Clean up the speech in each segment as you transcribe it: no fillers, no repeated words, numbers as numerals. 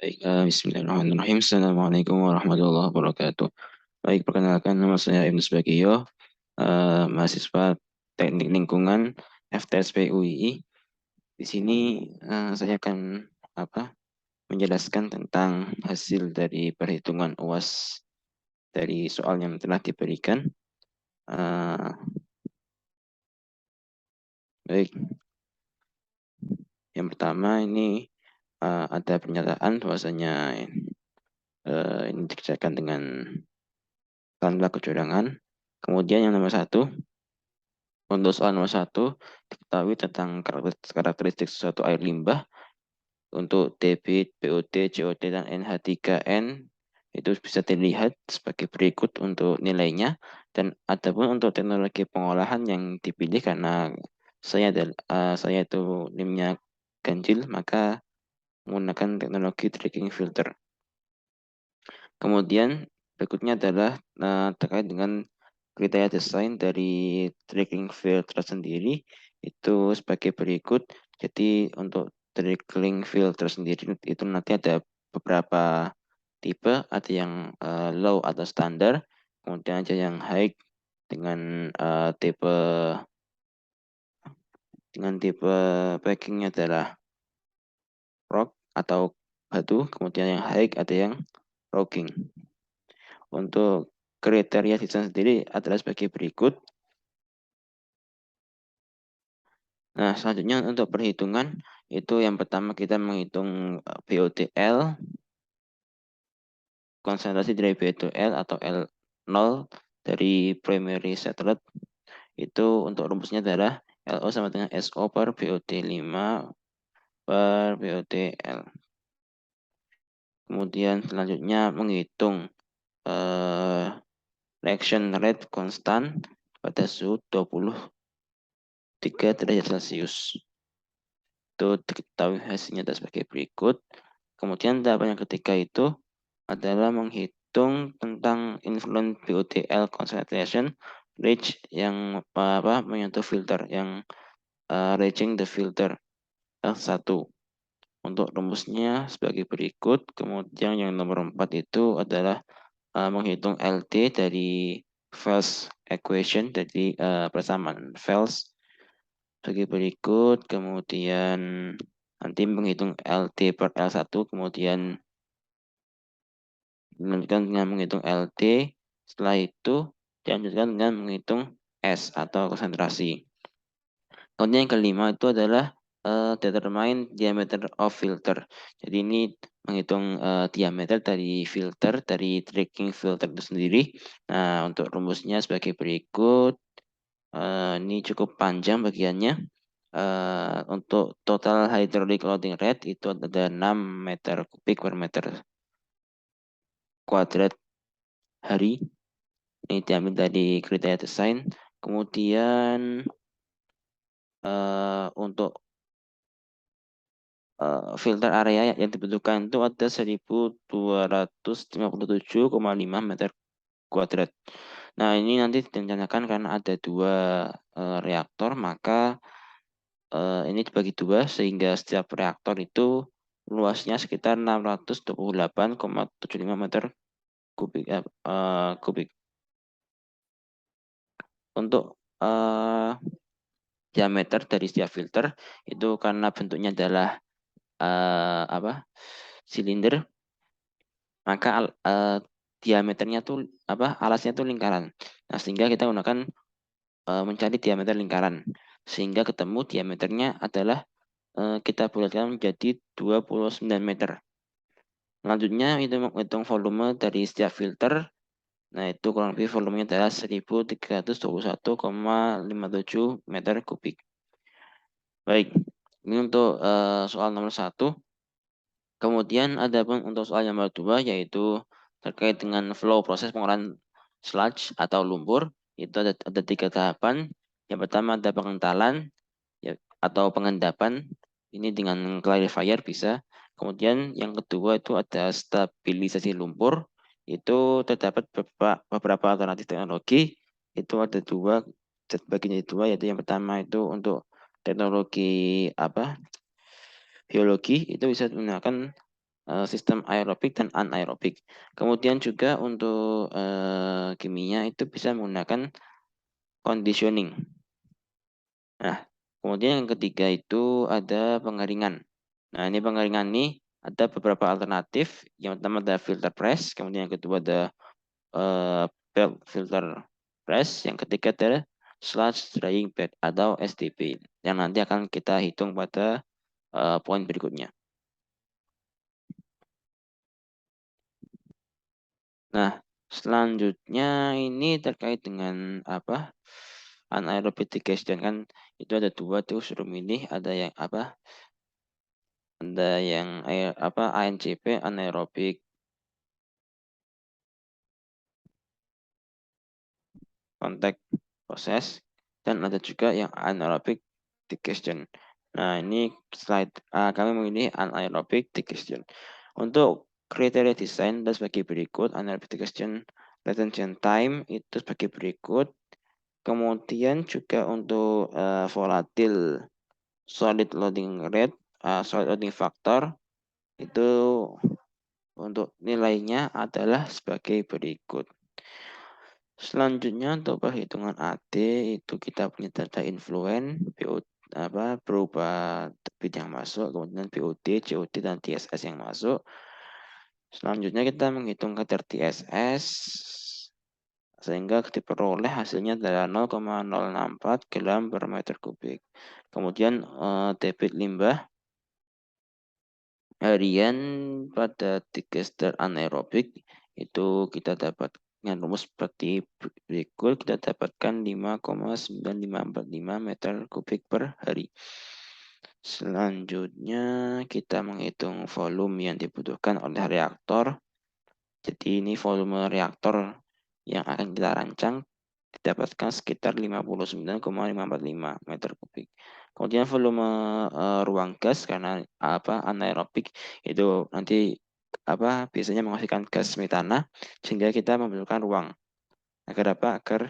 Baik, bismillahirrahmanirrahim. Assalamualaikum warahmatullahi wabarakatuh. Baik, perkenalkan nama saya Ibnu Subagio, mahasiswa Teknik Lingkungan FTSP UII. Di sini saya akan menjelaskan tentang hasil dari perhitungan UAS dari soal yang telah diberikan. Baik, yang pertama ini ada pernyataan bahwasanya ini dikerjakan dengan tanpa kecurangan. Kemudian yang nomor satu, untuk soal nomor satu, diketahui tentang karakteristik suatu air limbah untuk debit, BOD, COD, dan NH3N itu bisa dilihat sebagai berikut untuk nilainya. Dan adapun untuk teknologi pengolahan yang dipilih karena saya itu NIM-nya ganjil, maka menggunakan teknologi tracking filter. Kemudian berikutnya adalah terkait dengan kriteria desain dari tracking filter sendiri itu sebagai berikut. Jadi untuk tracking filter sendiri itu nanti ada beberapa tipe, ada yang low atau standar, kemudian ada yang high dengan tipe packingnya adalah rock atau batu, kemudian yang high ada yang rocking. Untuk kriteria desain sendiri adalah sebagai berikut. Nah, selanjutnya untuk perhitungan, itu yang pertama kita menghitung BODL, konsentrasi dari BODL atau L0 dari primary satellite. Itu untuk rumusnya adalah LO sama dengan SO per BOD5 per BODL. Kemudian selanjutnya menghitung reaction rate konstan pada suhu 23 derajat Celcius. Itu diketahui hasilnya sebagai berikut. Kemudian tahapan yang ketiga itu adalah menghitung tentang influence BODL concentration reach yang menyentuh filter, yang reaching the filter L1. Untuk rumusnya sebagai berikut. Kemudian yang nomor 4 itu adalah menghitung LT dari Fels equation, dari persamaan Fels sebagai berikut. Kemudian nanti menghitung LT per L1, kemudian dilanjutkan dengan menghitung LT. Setelah itu dilanjutkan dengan menghitung S atau konsentrasi. Kemudian yang kelima itu adalah determine diameter of filter. Jadi ini menghitung diameter dari filter, dari tracking filter itu sendiri. Nah, untuk rumusnya sebagai berikut. Ini cukup panjang bagiannya. Untuk total hydraulic loading rate itu ada 6 meter kubik per meter kuadrat hari. Ini diambil dari kriteria desain. Kemudian untuk filter area yang dibutuhkan itu ada 1257,5 meter kuadrat. Nah, ini nanti direncanakan karena ada 2 reaktor, maka ini dibagi 2 sehingga setiap reaktor itu luasnya sekitar 628,75 meter kubik. Untuk diameter dari setiap filter itu karena bentuknya adalah silinder, maka diameternya tuh alasnya tuh lingkaran. Nah, sehingga kita gunakan mencari diameter lingkaran sehingga ketemu diameternya adalah kita bulatkan menjadi 29 meter. Selanjutnya itu menghitung volume dari setiap filter. Nah, itu kurang lebih volumenya adalah 1321,57 meter kubik. Baik, ini untuk soal nomor 1. Kemudian ada pun untuk soal nomor 2, yaitu terkait dengan flow proses pengolahan sludge atau lumpur. Itu ada 3 tahapan. Yang pertama ada pengentalan ya, atau pengendapan. Ini dengan clarifier bisa. Kemudian yang kedua itu ada stabilisasi lumpur. Itu terdapat beberapa alternatif teknologi. Itu ada 2, baginya 2, yaitu yang pertama itu untuk teknologi biologi, itu bisa menggunakan sistem aerobik dan anaerobik. Kemudian juga untuk kimia itu bisa menggunakan conditioning. Nah, kemudian yang ketiga itu ada pengeringan. Nah, ini pengeringan nih ada beberapa alternatif. Yang pertama ada filter press, kemudian yang kedua ada belt filter press, yang ketiga ada sludge drying bed atau SDP, yang nanti akan kita hitung pada poin berikutnya. Nah, selanjutnya ini terkait dengan apa? Anaerobic digestion kan itu ada dua tuh, suruh milih, ada yang apa? Ada yang ANCP, anaerobic contact process, dan ada juga yang anaerobic digestion. Nah, ini slide kami memilih anaerobic digestion. Untuk kriteria desain dan sebagai berikut, anaerobic digestion retention time itu sebagai berikut. Kemudian juga untuk volatil solid loading rate, solid loading factor itu untuk nilainya adalah sebagai berikut. Selanjutnya untuk perhitungan AD itu kita punya data influen, berupa debit yang masuk, kemudian BOD, COD, dan TSS yang masuk. Selanjutnya kita menghitung kadar TSS sehingga diperoleh hasilnya adalah 0,064 gram per meter kubik. Kemudian debit limbah harian pada digester anaerobik itu kita dapat dengan rumus seperti berikut. Kita dapatkan 5,9545 meter kubik per hari. Selanjutnya kita menghitung volume yang dibutuhkan oleh reaktor. Jadi ini volume reaktor yang akan kita rancang didapatkan sekitar 59,545 meter kubik. Kemudian volume ruang gas karena anaerobik itu nanti biasanya menghasilkan gas metana, sehingga kita membutuhkan ruang agar agar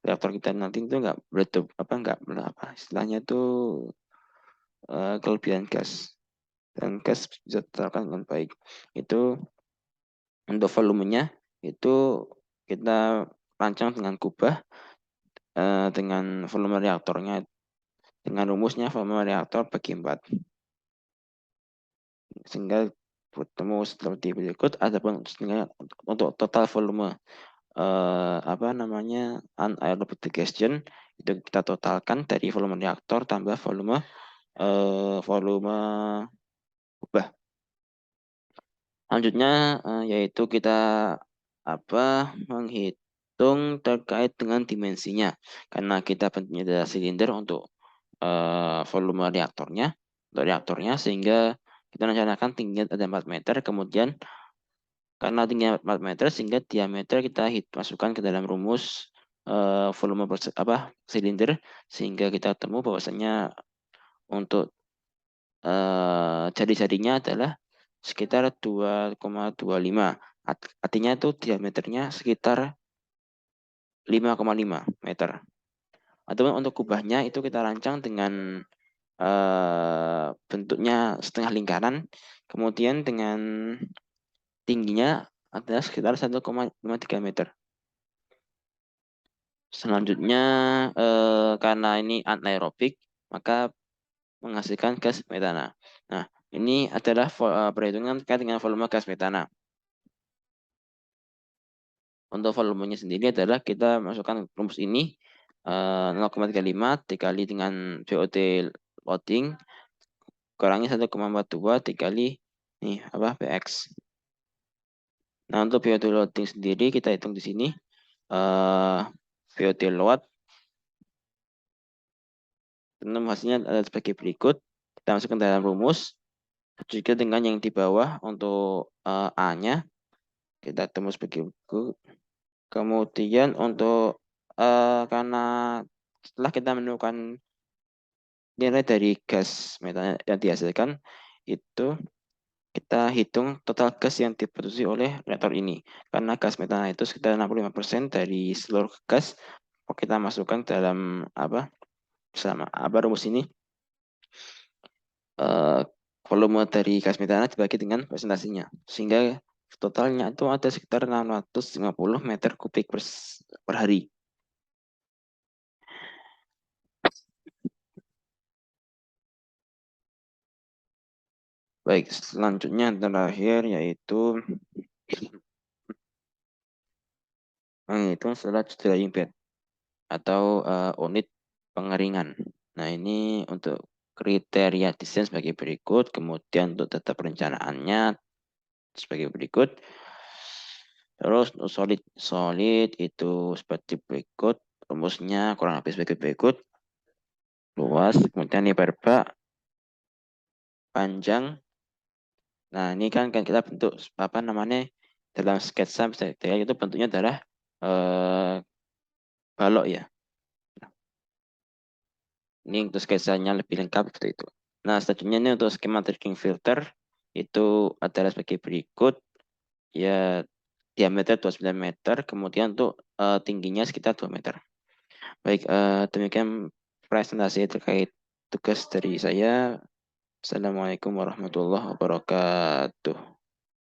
reaktor kita nanti itu nggak meletup istilahnya itu kelebihan gas, dan gas bisa terapkan dengan baik. Itu untuk volumenya itu kita rancang dengan kubah dengan volume reaktornya, dengan rumusnya volume reaktor bagi 4, sehingga bertemu seperti berikut. Adapun untuk total volume anaerobic digestion itu kita totalkan dari volume reaktor tambah volume volume kubah. Selanjutnya yaitu kita menghitung terkait dengan dimensinya, karena kita pentingnya adalah silinder untuk volume reaktornya, sehingga kita rencanakan tingginya ada 4 meter. Kemudian karena tingginya 4 meter, sehingga diameter kita masukkan ke dalam rumus volume silinder, sehingga kita temu bahwasanya untuk jari-jarinya adalah sekitar 2,25. Artinya itu diameternya sekitar 5,5 meter. Ataupun untuk kubahnya itu kita rancang dengan bentuknya setengah lingkaran, kemudian dengan tingginya adalah sekitar 1,53 meter. Selanjutnya karena ini anaerobik, maka menghasilkan gas metana. Nah, ini adalah perhitungan terkait dengan volume gas metana. Untuk volumenya sendiri adalah kita masukkan rumus ini 0,35 dikali dengan BOD loading kurangi 1,42 dikali PX. Nah, untuk BOD loading sendiri kita hitung di sini BOD load. Dan hasilnya adalah sebagai berikut. Kita masukkan dalam rumus. Juga dengan yang di bawah untuk A-nya kita temu sebagai berikut. Kemudian untuk karena setelah kita menemukan nilai dari gas metana yang dihasilkan, itu kita hitung total gas yang diproduksi oleh reaktor ini. Karena gas metana itu sekitar 65% dari seluruh gas, kita masukkan dalam rumus ini. volume dari gas metana dibagi dengan presentasinya. Sehingga totalnya itu ada sekitar 650 meter kubik per hari. Baik, selanjutnya terakhir yaitu menghitung sludge drying bed atau unit pengeringan. Nah, ini untuk kriteria desain sebagai berikut, kemudian untuk data perencanaannya sebagai berikut. Terus untuk solid itu seperti berikut, rumusnya kurang lebih sebagai berikut. Luas, kemudian lebar bak, panjang. Nah, ini kan kita bentuk apa namanya dalam sketsa itu bentuknya adalah balok ya. Ini untuk sketsanya lebih lengkap seperti itu. Nah, selanjutnya ini untuk skema drinking filter itu adalah sebagai berikut. Ya, diameter 29 meter, kemudian untuk tingginya sekitar 2 meter. Baik, demikian presentasi terkait tugas dari saya. Assalamualaikum warahmatullahi wabarakatuh.